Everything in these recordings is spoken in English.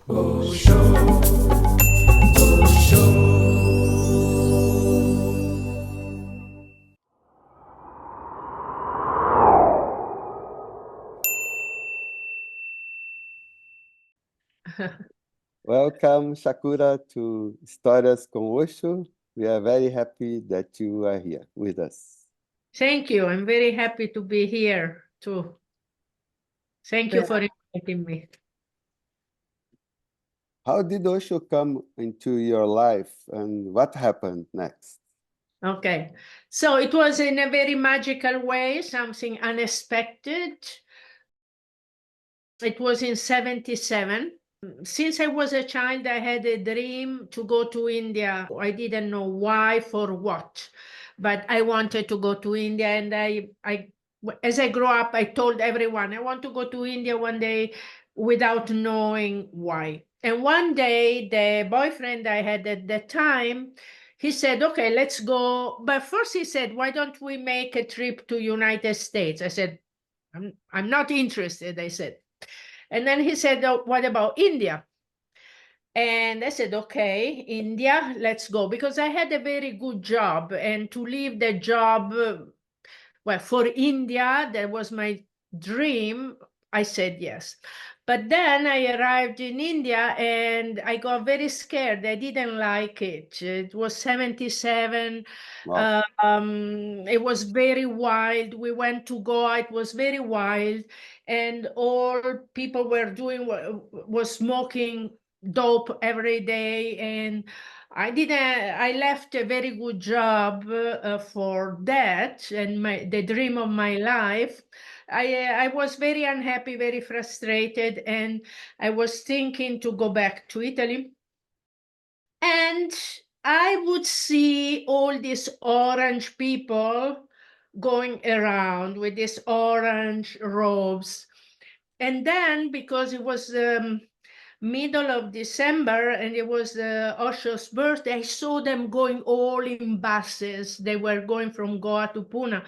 Osho, Osho. Welcome, Shakura, to Histórias com Osho. We are very happy that you are here with us. Thank you. I'm very happy to be here too. Thank you for inviting me. How did Osho come into your life and what happened next? Okay. So it was in a very magical way, something unexpected. It was in 77. Since I was a child, I had a dream to go to India. I didn't know why, for what, but I wanted to go to India. And as I grew up, I told everyone, I want to go to India one day without knowing why. And one day, the boyfriend I had at the time, he said, okay, let's go. But first he said, why don't we make a trip to United States? I said, I'm not interested, I said. And then he said, oh, what about India? And I said, okay, India, let's go. Because I had a very good job. And to leave the job, well, for India, that was my dream. I said yes. But then I arrived in India and I got very scared. I didn't like it. It was 77. Wow. It was very wild. We went to Goa. It was very wild. And all people were doing was smoking dope every day. And I left a very good job for that and the dream of my life. I was very unhappy, very frustrated, and I was thinking to go back to Italy. And I would see all these orange people going around with these orange robes. And then, because it was middle of December and it was Osho's birthday, I saw them going all in buses. They were going from Goa to Pune.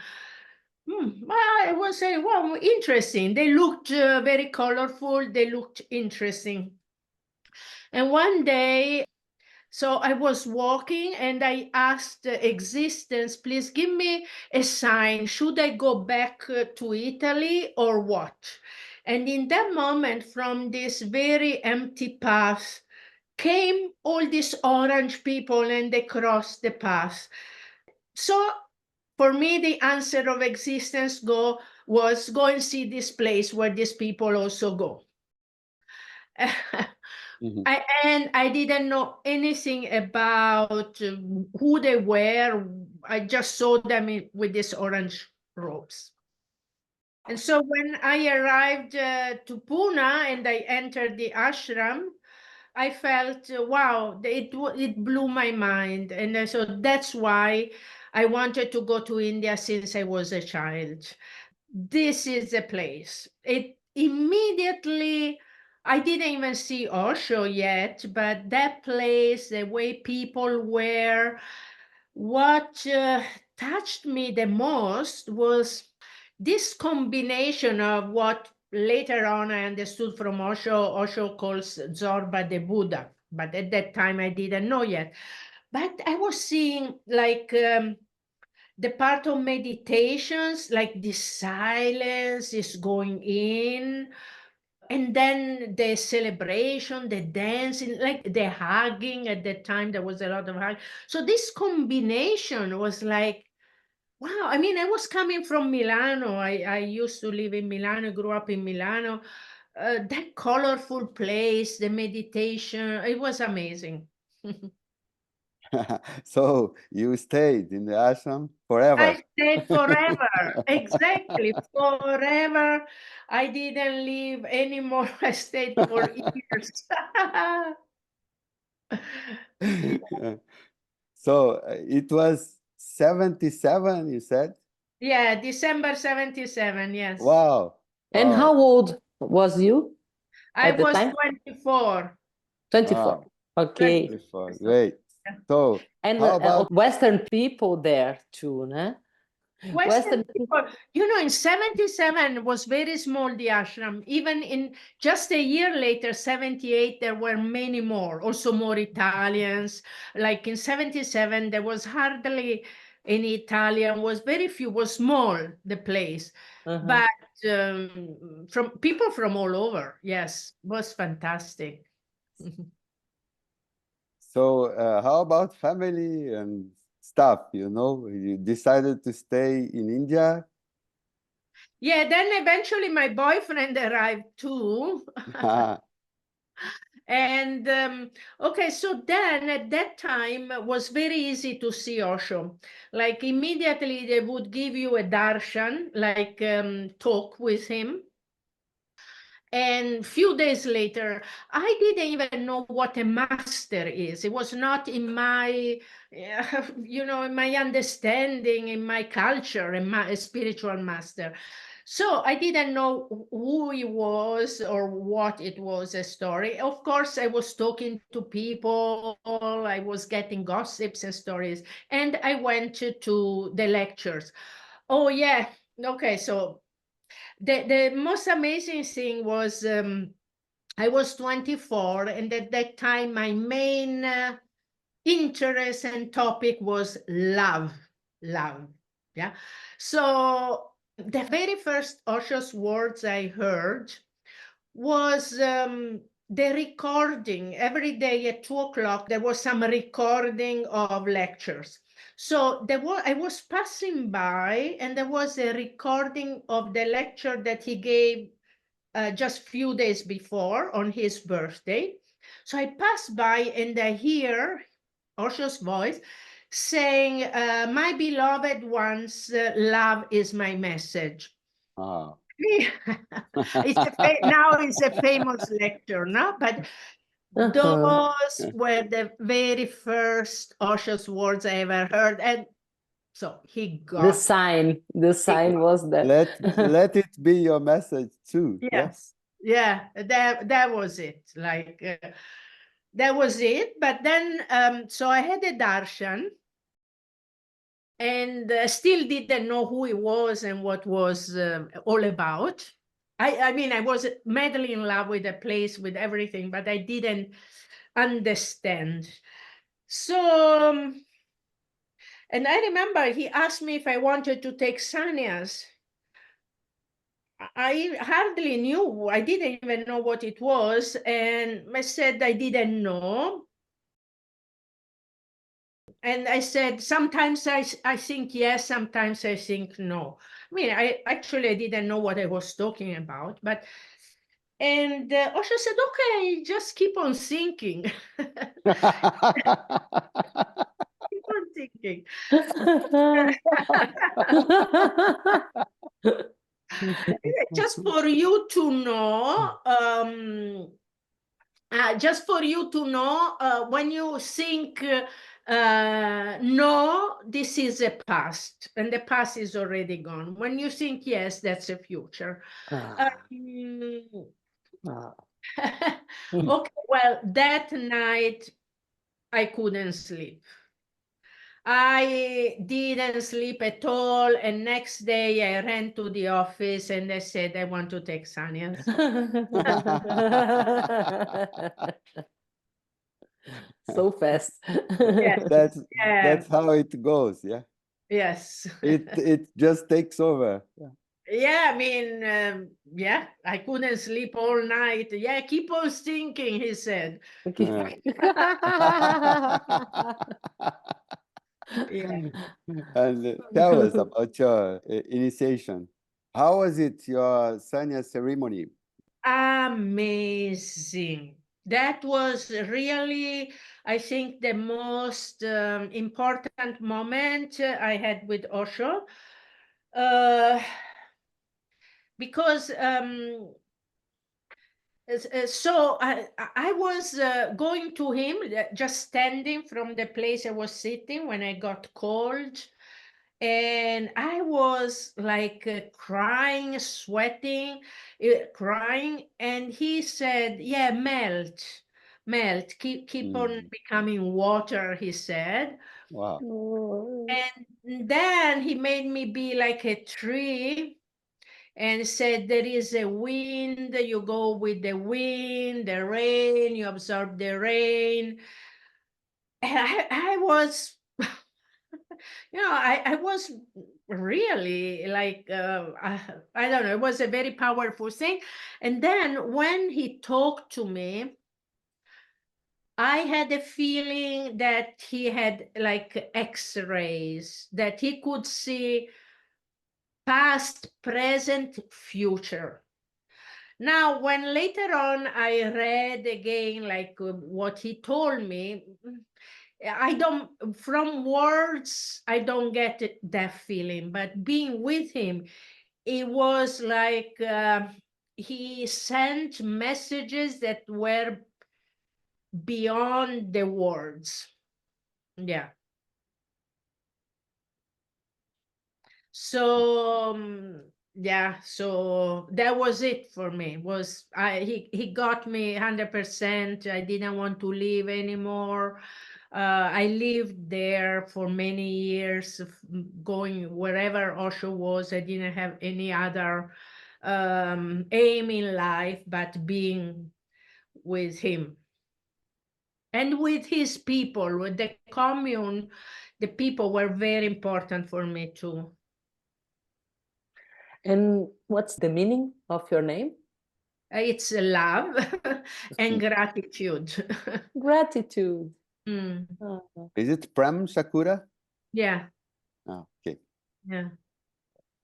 I was saying, wow, interesting. They looked very colorful. They looked interesting. And one day, so I was walking and I asked existence, please give me a sign. Should I go back to Italy or what? And in that moment, from this very empty path, came all these orange people and they crossed the path. So for me, the answer of existence was go and see this place where these people also go. Mhm. And I didn't know anything about who they were. I just saw them with these orange robes. And so when I arrived to Pune and I entered the ashram, I felt, wow, it blew my mind. And so that's why I wanted to go to India since I was a child. This is the place. It immediately, I didn't even see Osho yet, but that place, the way people were, what touched me the most was this combination of what later on I understood from Osho. Osho calls Zorba the Buddha, but at that time I didn't know yet. But I was seeing like the part of meditations, like the silence is going in, and then the celebration, the dancing, like the hugging. At that time there was a lot of hugging. So this combination was like, wow. I mean, I was coming from Milano. I used to live in Milano, grew up in Milano. That colorful place, the meditation, it was amazing. So you stayed in the ashram I forever. stayed forever, exactly, forever. I didn't leave anymore. I stayed for years. So it was 77, you said? Yeah, December 77, yes. Wow. And Wow. how old was you I at the was time? 24. 24. Wow. Okay. 24. Great. Yeah. So And how about Western people there too, né? Western people, in 77 was very small, the ashram. Even in just a year later, 78, there were many more, also more Italians. Like in 77, there was hardly any Italian, was very few, was small, the place. But from people from all over, yes, was fantastic. So how about family and stuff, You decided to stay in India? Yeah, then eventually my boyfriend arrived too. And okay, so then at that time it was very easy to see Osho. Like immediately they would give you a darshan, like talk with him. And few days later, I didn't even know what a master is. It was not in my, in my understanding, in my culture, a spiritual master. So I didn't know who he was or what it was, a story. Of course, I was talking to people, I was getting gossips and stories, and I went to the lectures. Oh, yeah. Okay, so the most amazing thing was I was 24, and at that time my main interest and topic was love. Yeah. So the very first Osho's words I heard was the recording. Every day at 2 o'clock there was some recording of lectures. So I was passing by, and there was a recording of the lecture that he gave just few days before on his birthday. So I passed by and I hear Osho's voice saying, my beloved ones, love is my message. Ah. Now it's a famous lecture, no? But those were the very first Osho's words I ever heard. And so he got the sign was that. Let it be your message too. Yes. Yeah, that was it. Like that was it. But then so I had a darshan, and still didn't know who he was and what was all about. I mean, I was madly in love with the place, with everything, but I didn't understand. So and I remember he asked me if I wanted to take sannyas. I hardly knew. I didn't even know what it was. And I said I didn't know. And I said, sometimes I think yes, sometimes I think no. I mean, I didn't know what I was talking about. And Osho said, okay, just keep on thinking. Keep on thinking. Just for you to know, when you think no, this is a past, and the past is already gone. When you think yes, that's a future. Okay, well, that night I couldn't sleep. I didn't sleep at all, and next day I ran to the office and I said, I want to take sannyas. So fast. Yes. That's how it goes, yeah. Yes. It just takes over. Yeah, I mean, yeah, I couldn't sleep all night. Yeah, keep on thinking, he said. Yeah. And tell us about your initiation. How was it, your sannyas ceremony? Amazing. That was really, I think, the most important moment I had with Osho. Because so I was going to him, just standing from the place I was sitting when I got called. And I was like crying, sweating, crying. And he said, yeah, melt melt, keep on becoming water, he said. Wow. Oh. And then he made me be like a tree and said, there is a wind, you go with the wind, the rain, you absorb the rain. And I was, I was really like, I don't know, it was a very powerful thing. And then when he talked to me, I had a feeling that he had like X-rays, that he could see past, present, future. Now, when later on I read again, like what he told me, from words, I don't get that feeling, but being with him, it was like he sent messages that were beyond the words. Yeah. So yeah, so that was it for me. He got me 100%. I didn't want to leave anymore. I lived there for many years, going wherever Osho was. I didn't have any other aim in life but being with him and with his people, with the commune. The people were very important for me too. And what's the meaning of your name? It's love and gratitude. Gratitude. Mm, Is it Prem Shakura? yeah, Oh, okay. yeah.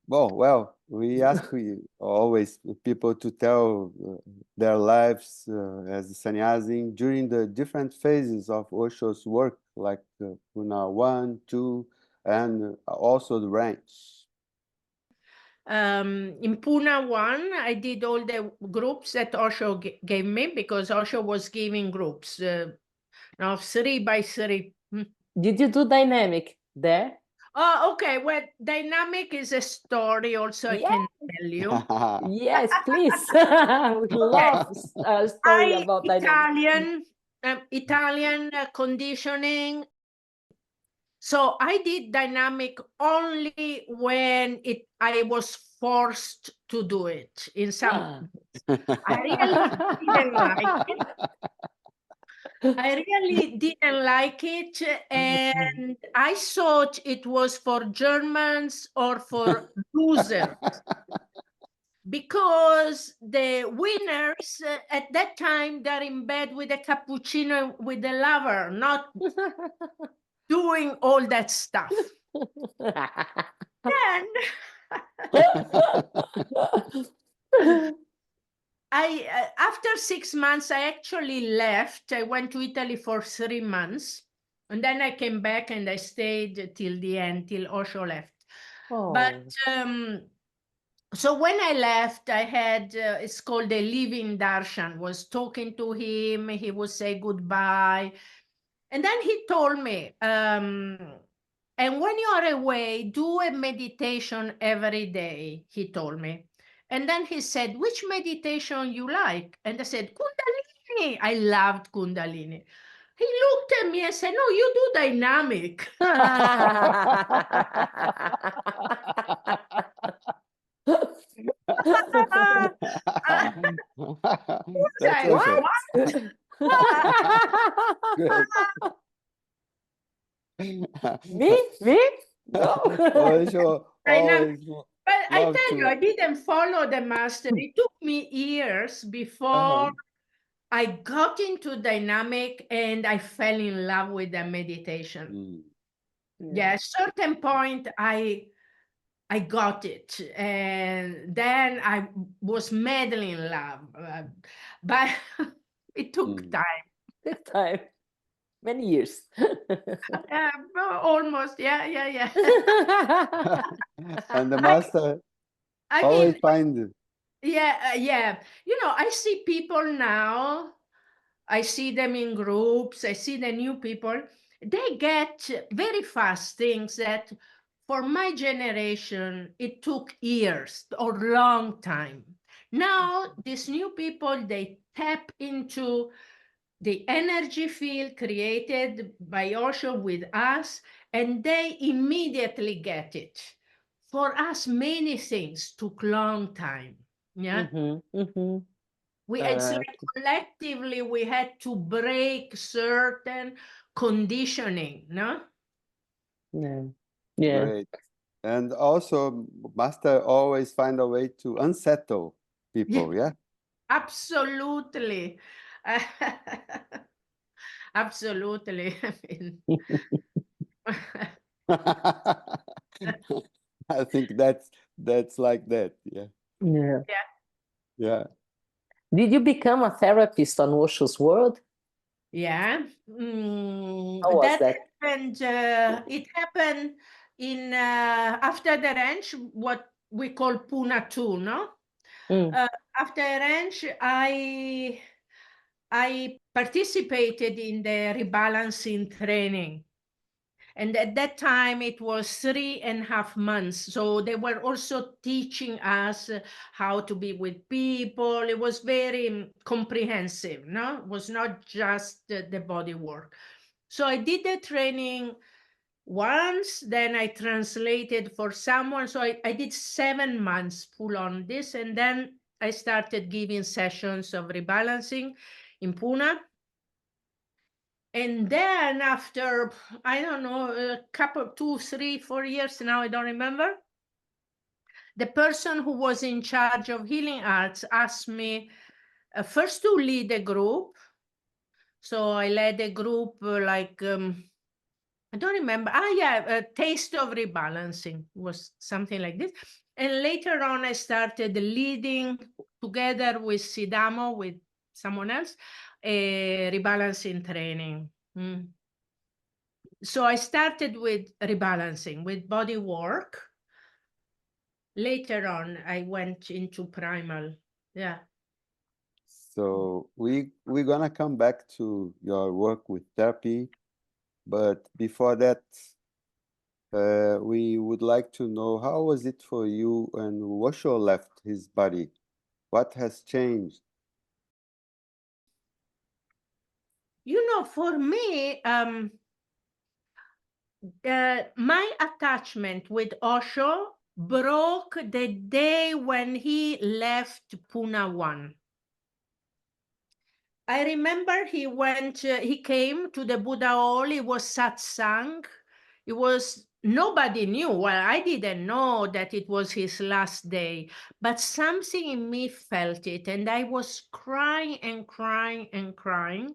Well, we ask always people to tell their lives as a sannyasi during the different phases of Osho's work, like Puna 1, 2, and also the ranch. In Pune 1, I did all the groups that Osho gave me, because Osho was giving groups, now 3 by 3. Did you do dynamic there? Oh, okay. Well, dynamic is a story also I can tell you. Yes, please. We love a story about dynamic. Italian conditioning. So I did dynamic only when I was forced to do it in some. I really didn't like it. I really didn't like it, and I thought it was for Germans or for losers, because the winners at that time, they're in bed with a cappuccino with the lover, not doing all that stuff. And after 6 months, I actually left. I went to Italy for 3 months, and then I came back and I stayed till the end, till Osho left. But so when I left, I had, it's called a living darshan, was talking to him, he would say goodbye. And then he told me, and when you are away, do a meditation every day, he told me. And then he said, which meditation you like? And I said, Kundalini. I loved Kundalini. He looked at me and said, no, you do dynamic. That's What? Good. Me? No. Osho always But I loved tell you, I didn't follow the master. It took me years before I got into dynamic and I fell in love with the meditation. Yeah, at a certain point, I got it, and then I was madly in love, but it took time. Took time. Many years. Almost, yeah. And the master always find. Yeah. I see people now. I see them in groups. I see the new people. They get very fast things that for my generation, it took years or long time. Now, these new people, they tap into the energy field created by Osho with us, and they immediately get it. For us, many things took long time. Yeah. It's like collectively we had to break certain conditioning, no? Yeah. Great. And also, Master always find a way to unsettle people, yeah? Absolutely. Absolutely. I think that's like that, yeah. Yeah. Yeah. Did you become a therapist on Osho's World? Yeah. How was that? Happened. It happened in after the ranch, what we call Puna 2, no? After ranch, I participated in the rebalancing training. And at that time, it was 3.5 months. So they were also teaching us how to be with people. It was very comprehensive, no? It was not just the body work. So I did the training once, then I translated for someone. So I did 7 months full on this. And then I started giving sessions of rebalancing in Pune. And then after, I don't know, a couple, 2, 3, 4 years now, I don't remember, the person who was in charge of healing arts asked me first to lead a group. So I led a group I don't remember. A taste of rebalancing was something like this. And later on, I started leading together with Sidamo, with someone else, a rebalancing training. So I started with rebalancing, with body work. Later on, I went into primal. Yeah. So we're gonna come back to your work with therapy, but before that, we would like to know how was it for you when Osho left his body? What has changed? For me, my attachment with Osho broke the day when he left Pune 1. I remember he came to the Buddha Hall, it was satsang. Nobody knew. Well, I didn't know that it was his last day, but something in me felt it. And I was crying and crying and crying.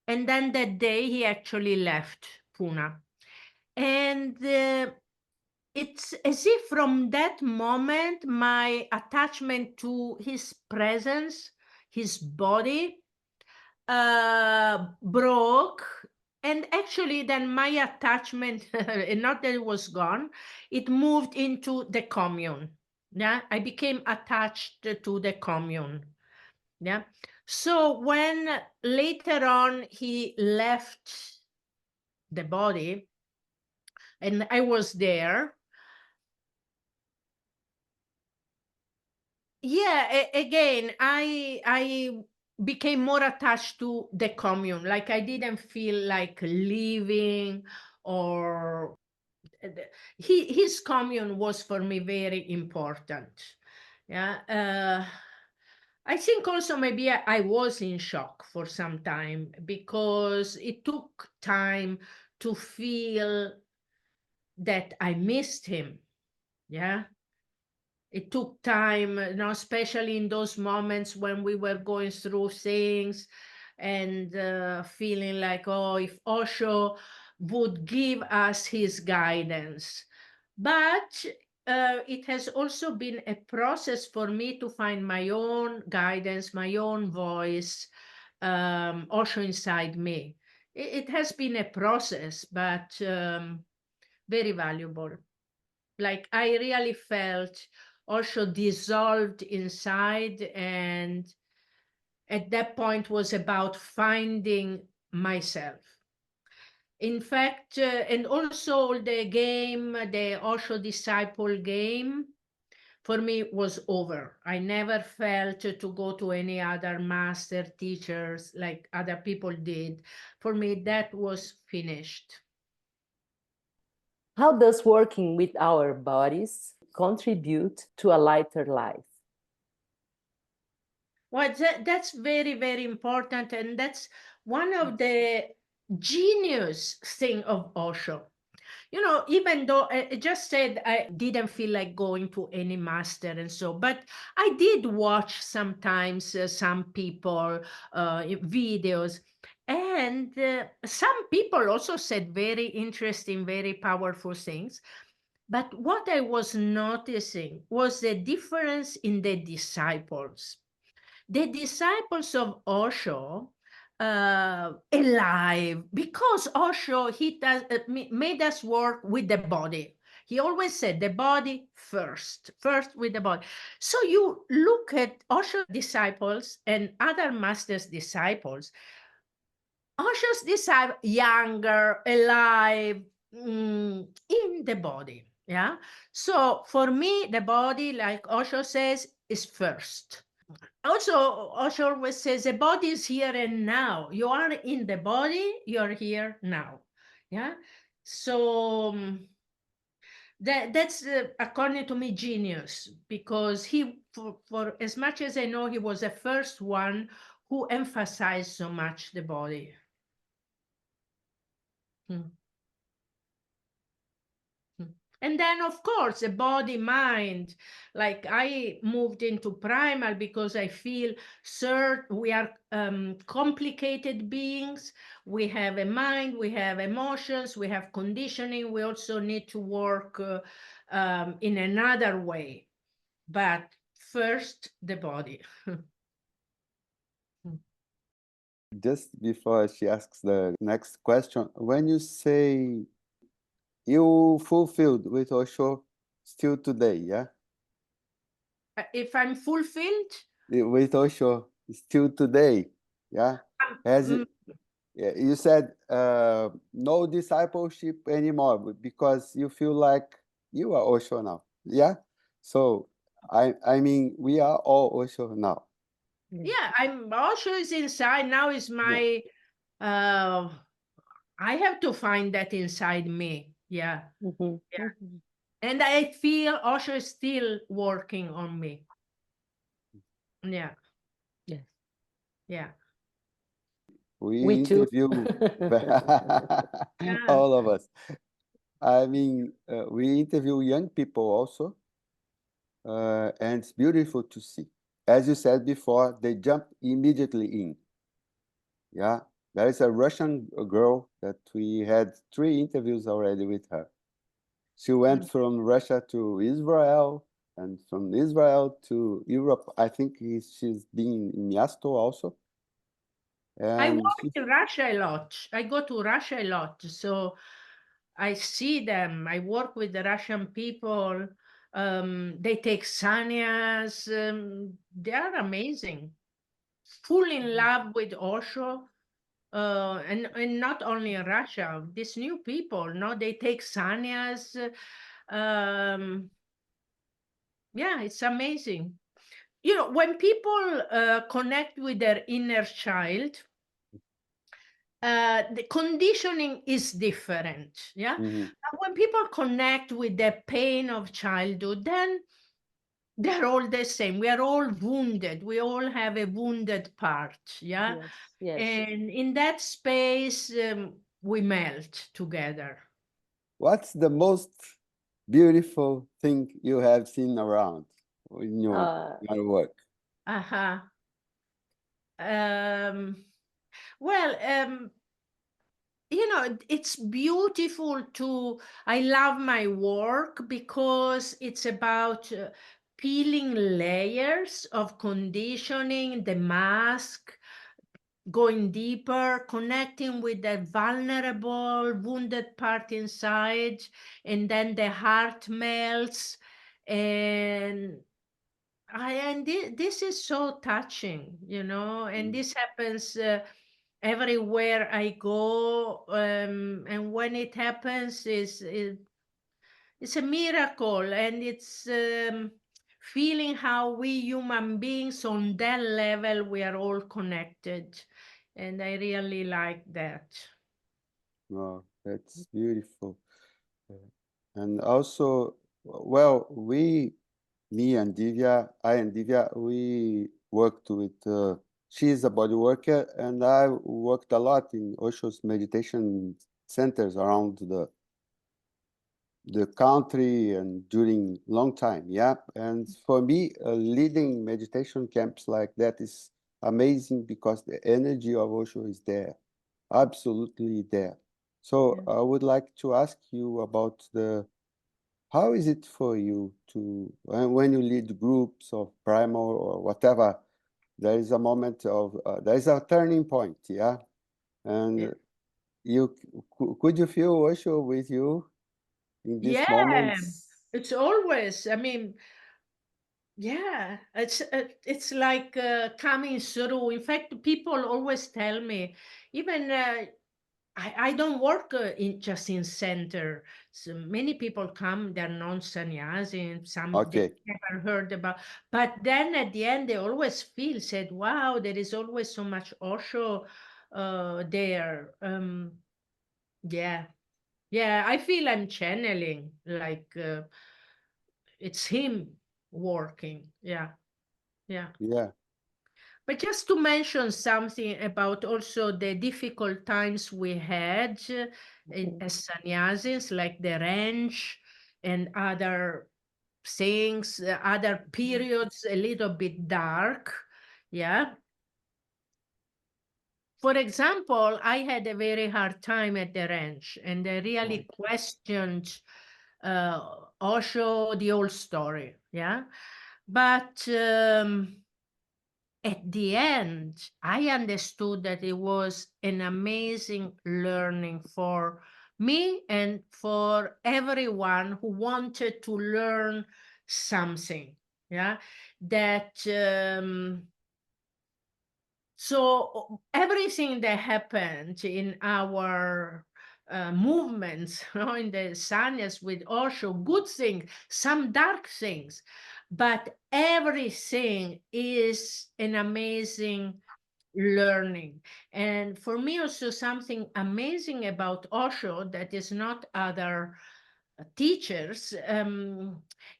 And then that day he actually left Pune. And it's as if from that moment, my attachment to his presence, his body, broke. And actually then my attachment, not that it was gone, it moved into the commune. Yeah, I became attached to the commune. Yeah. So when later on he left the body and I was there, yeah, again, I became more attached to the commune. Like I didn't feel like leaving, or his commune was for me very important. Yeah. I think also maybe I was in shock for some time because it took time to feel that I missed him. Yeah. It took time, especially in those moments when we were going through things and feeling like, oh, if Osho would give us his guidance. But it has also been a process for me to find my own guidance, my own voice, Osho inside me. It has been a process, but very valuable. Like I really felt Osho dissolved inside, and at that point was about finding myself. In fact, and also the game, the Osho disciple game, for me it was over. I never felt to go to any other master teachers like other people did. For me, that was finished. How does working with our bodies contribute to a lighter life? Well, that's very, very important. And that's one of the genius thing of Osho. You know, even though I just said I didn't feel like going to any master and so, but I did watch sometimes some people videos, and some people also said very interesting, very powerful things. But what I was noticing was the difference in the disciples. The disciples of Osho alive, because Osho made us work with the body. He always said the body first with the body. So you look at Osho disciples and other masters' disciples. Osho's disciples younger, alive, in the body. Yeah. So for me, the body, like Osho says, is first. Also, Osho always says the body is here and now. You are in the body, you're here now. Yeah. So that's according to me genius, because for as much as I know, he was the first one who emphasized so much the body. Hmm. And then, of course, the body, mind, like I moved into primal because I feel we are complicated beings. We have a mind, we have emotions, we have conditioning. We also need to work in another way. But first, the body. Just before she asks the next question, when you say you fulfilled with Osho still today, yeah? If I'm fulfilled? With Osho still today, yeah? As you said, no discipleship anymore because you feel like you are Osho now, yeah? So, I mean, we are all Osho now. Yeah, Osho is inside. Now is my I have to find that inside me. Yeah. Yeah. And I feel Osho is still working on me. Yeah. Yes. Yeah. We interview Yeah. all of us. I mean, we interview young people also, and it's beautiful to see. As you said before, they jump immediately in. Yeah, there is a Russian girl that we had 3 interviews already with her. She went from Russia to Israel, and from Israel to Europe. I think she's been in Miasto also. I And work in Russia a lot. I go to Russia a lot. So I see them. I work with the Russian people. They take sannyas. They are amazing. Full in love with Osho. And not only in Russia, these new people, no, they take sannyas. Yeah, it's amazing. You know, when people connect with their inner child, the conditioning is different. Yeah. But when people connect with the pain of childhood, then they're all the same. We are all wounded. We all have a wounded part. Yeah. Yes. Yes. And in that space, we melt together. what's the most beautiful thing you have seen around in your work? Uh-huh. Well, you know, it's beautiful I love my work because it's about peeling layers of conditioning, the mask, going deeper, connecting with that vulnerable, wounded part inside, and then the heart melts. And this is so touching, you know, and this happens everywhere I go. And when it happens, it's a miracle, and it's feeling how we human beings on that level, we are all connected. And I really like that. Oh, that's beautiful. And also, well, me and Divya, I and Divya, we worked with, she is a body worker, and I worked a lot in Osho's meditation centers around the country and during long time. Yeah. And for me, leading meditation camps like that is amazing because the energy of Osho is there, absolutely there. So I would like to ask you about how is it for you to, when you lead groups of primal or whatever, there is a moment of, there is a turning point, yeah? And you, could you feel Osho with you in these Yeah, moments? it's always, I mean, yeah, it's like coming through. In fact, people always tell me, even I don't work in just in center. So many people come, they're non-sannyasi, some they Okay, never heard about. But then at the end, they always feel said, "Wow, there is always so much Osho there." Yeah, yeah, I feel I'm channeling, like it's him working. Yeah, yeah. yeah, But just to mention something about also the difficult times we had as sannyasis, like the ranch and other things, other periods a little bit dark. Yeah. For example, I had a very hard time at the ranch, and I really questioned Osho, the whole story. Yeah. But at the end, I understood that it was an amazing learning for me and for everyone who wanted to learn something. Yeah, that so everything that happened in our movements, in the sannyas with Osho, good things, some dark things, but everything is an amazing learning. And for me also something amazing about Osho that is not other teachers,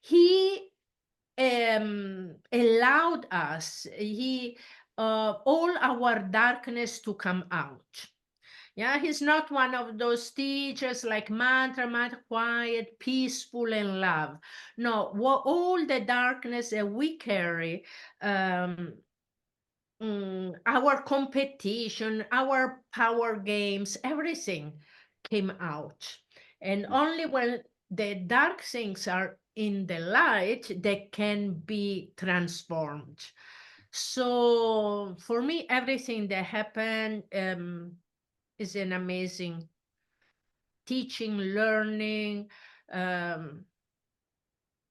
he allowed us, he all our darkness to come out. Yeah, he's not one of those teachers like mantra, quiet, peaceful, and love. No, all the darkness that we carry, our competition, our power games, everything came out. And only when the dark things are in the light, they can be transformed. So for me, everything that happened is an amazing teaching, learning. Um,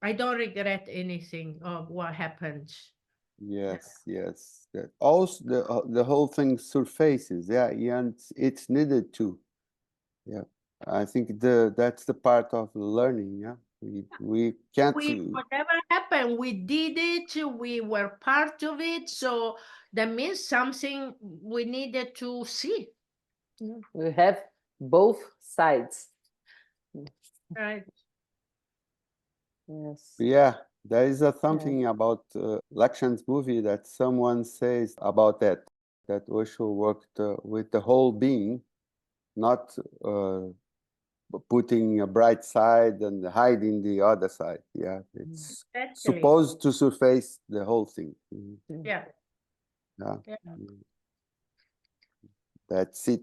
I don't regret anything of what happened. yes, yes. That also the whole thing surfaces, yeah, and it's needed to. Yeah, I think that's the part of learning. Yeah, we can't. Whatever happened, we did it, we were part of it, so that means something we needed to see. We have both sides. Right. Yes. Yeah, there is a something about Lakshan's movie that someone says about that Osho worked with the whole being, not putting a bright side and hiding the other side. Yeah, it's Exactly. supposed to surface the whole thing. Yeah. Yeah, Yeah. that's it.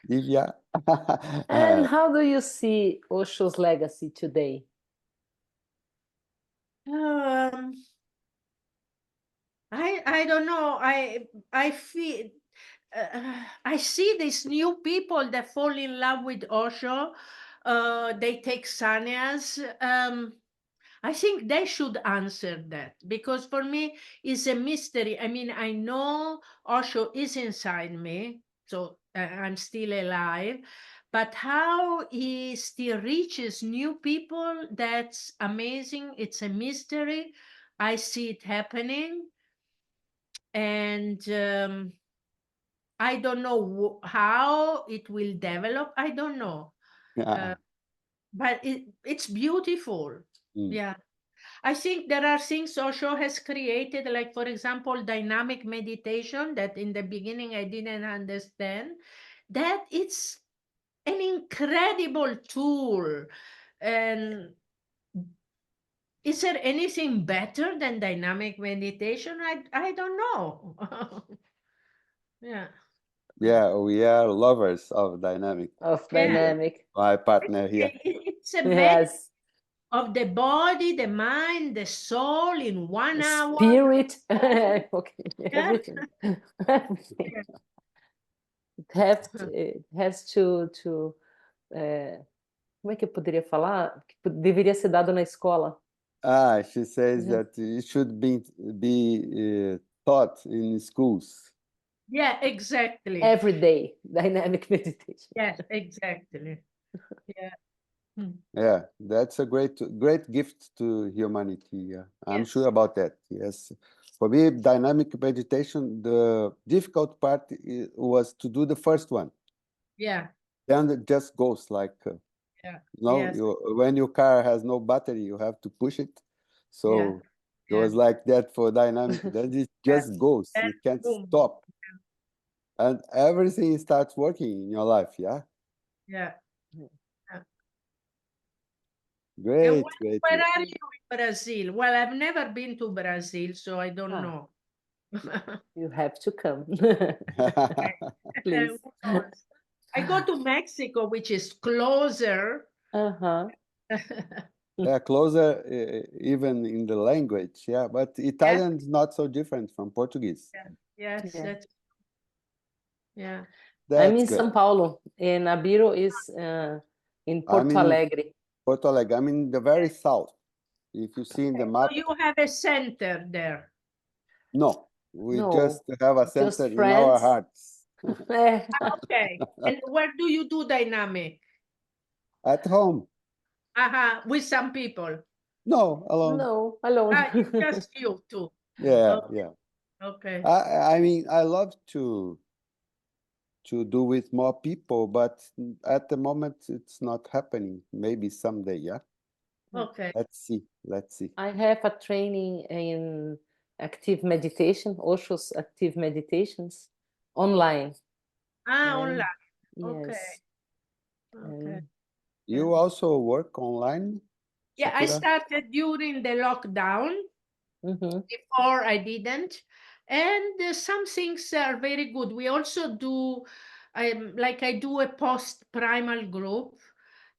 Divya. And how do you see Osho's legacy today? Um, I don't know. I feel I see these new people that fall in love with Osho. They take sannyas. I think they should answer that because for me it's a mystery. I mean, I know Osho is inside me, so I'm still alive, but how he still reaches new people, that's amazing. It's a mystery. I see it happening. And I don't know how it will develop. I don't know. Yeah. But it's beautiful. Mm. Yeah. I think there are things Osho has created, like, for example, dynamic meditation, that in the beginning I didn't understand. That it's an incredible tool. And is there anything better than dynamic meditation? I don't know. Yeah. Yeah, we are lovers of dynamic. Of Yeah. dynamic. My partner here. It's a Yes. of the body, the mind, the soul in 1 hour. Spirit. Okay, Yeah. everything. Everything. It has to como é que eu poderia falar? Que deveria ser dado na escola. She says that it should be taught in schools. Yeah, exactly. Every day, dynamic meditation. Yes, exactly. Yeah. Yeah, that's a great gift to humanity. Yeah, I'm Yes. sure about that. Yes, for me, dynamic meditation, the difficult part was to do the first one. Yeah. Then it just goes like, Yeah. no, Yes. when your car has no battery, you have to push it. So it was like that for dynamic. Then it just goes. And You can't boom. stop, and everything starts working in your life. Yeah, Yeah. great. Where are you in Brazil? Well, I've never been to Brazil, so I don't know. You have to come. Please. I go to Mexico, which is closer. Yeah, closer even in the language. Yeah, but Italian is not so different from Portuguese. Yes, that's I'm That's in good. São Paulo, and Abiro is in Porto Alegre. Porto Alegre. I'm in the very south. If you see in the map. So you have a center there. No, we just have a center in our hearts. Okay. And where do you do dynamic? At home. With some people. No, alone. No, alone. It's just you two. Yeah, Okay. yeah. Okay. I mean, I love to do with more people, but at the moment it's not happening. Maybe someday, yeah. Okay. Let's see. I have a training in active meditation, Osho's active meditations, online. Online. Yes. Okay. You also work online? Yeah, I Shakura? started during the lockdown. Before I didn't. And some things are very good. We also do, like I do a post-primal group.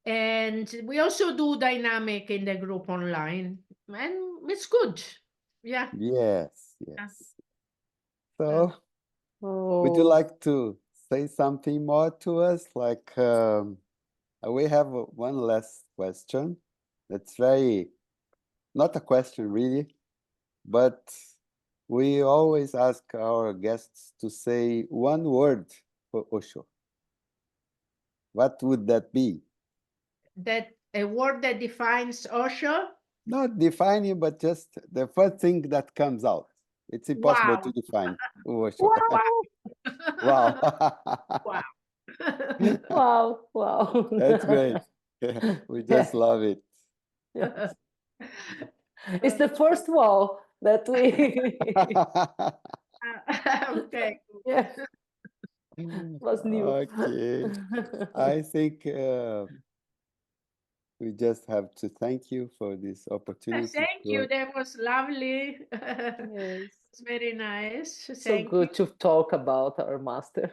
And we also do dynamic in the group online. And it's good. Yeah. Yes. So, would you like to say something more to us? Like, we have one last question. That's not a question really, but we always ask our guests to say one word for Osho. What would that be? That a word that defines Osho? Not defining, but just the first thing that comes out. It's impossible to define Osho. Wow. Wow. That's great. We just love it. Yes. It's the first wow that we Okay. Yeah. Was new. Okay. I think we just have to thank you for this opportunity. Thank you. That was lovely. Yes. It's very nice. So good to talk about our master.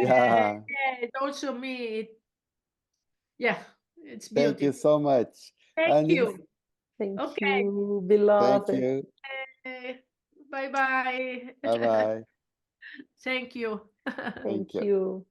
Yeah. It also me. Yeah, it's Thank beautiful. you so much. Thank you. Thank Okay. you, beloved. Thank you. Bye-bye. Bye-bye. Thank you. Thank you.